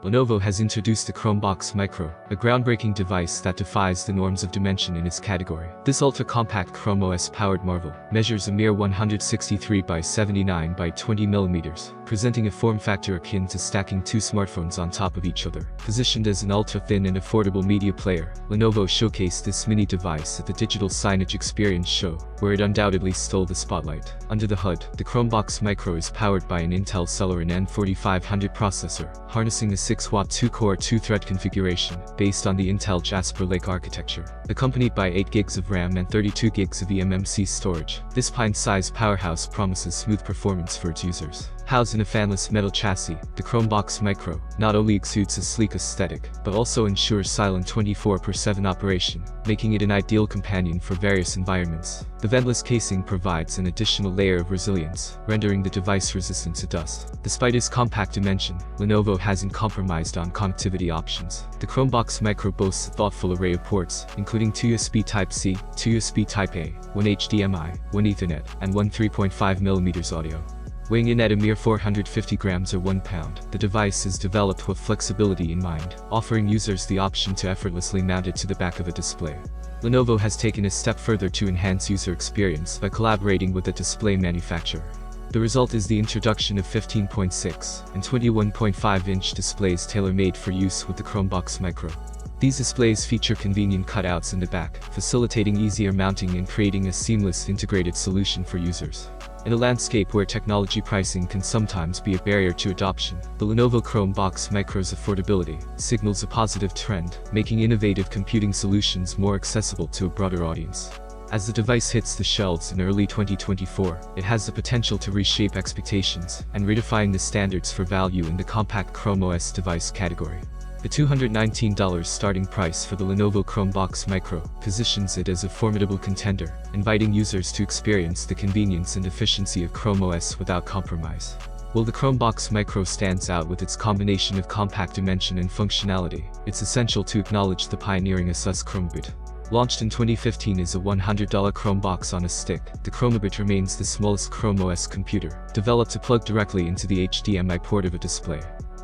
Lenovo has introduced the Chromebox Micro, a groundbreaking device that defies the norms of dimension in its category. This ultra-compact ChromeOS-powered marvel measures a mere 163 by 79 by 20 mm, presenting a form factor akin to stacking two smartphones on top of each other. Positioned as an ultra-thin and affordable media player, Lenovo showcased this mini device at the Digital Signage Experience show, where it undoubtedly stole the spotlight. Under the hood, the Chromebox Micro is powered by an Intel Celeron N4500 processor, harnessing a 6-watt 2-core 2-thread configuration, based on the Intel Jasper Lake architecture. Accompanied by 8 GB of RAM and 32 GB of eMMC storage, this pint-sized powerhouse promises smooth performance for its users. Housed in a fanless metal chassis, the Chromebox Micro not only exudes a sleek aesthetic, but also ensures silent 24/7 operation, making it an ideal companion for various environments. The ventless casing provides an additional layer of resilience, rendering the device resistant to dust. Despite its compact dimension, Lenovo hasn't compromised on connectivity options. The Chromebox Micro boasts a thoughtful array of ports, including 2 USB Type-C, 2 USB Type-A, 1 HDMI, 1 Ethernet, and 1 3.5mm audio. Weighing in at a mere 450 grams or 1 pound, the device is developed with flexibility in mind, offering users the option to effortlessly mount it to the back of a display. Lenovo has taken a step further to enhance user experience by collaborating with a display manufacturer. The result is the introduction of 15.6 and 21.5-inch displays tailor-made for use with the Chromebox Micro. These displays feature convenient cutouts in the back, facilitating easier mounting and creating a seamless integrated solution for users. In a landscape where technology pricing can sometimes be a barrier to adoption, the Lenovo Chromebox Micro's affordability signals a positive trend, making innovative computing solutions more accessible to a broader audience. As the device hits the shelves in early 2024, it has the potential to reshape expectations and redefine the standards for value in the compact ChromeOS device category. The $219 starting price for the Lenovo Chromebox Micro positions it as a formidable contender, inviting users to experience the convenience and efficiency of ChromeOS without compromise. While the Chromebox Micro stands out with its combination of compact dimension and functionality, it's essential to acknowledge the pioneering Asus Chromeboot. Launched in 2015 as a $100 Chromebox on a stick, the Chromeboot remains the smallest ChromeOS computer, developed to plug directly into the HDMI port of a display.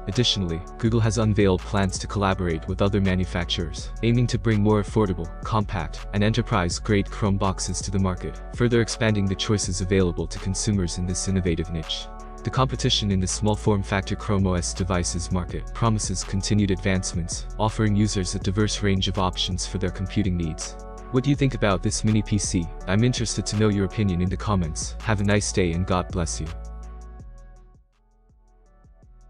Additionally, Google has unveiled plans to collaborate with other manufacturers, aiming to bring more affordable, compact, and enterprise-grade Chromeboxes to the market, further expanding the choices available to consumers in this innovative niche. The competition in the small form-factor ChromeOS devices market promises continued advancements, offering users a diverse range of options for their computing needs. What do you think about this mini PC? I'm interested to know your opinion in the comments. Have a nice day and God bless you.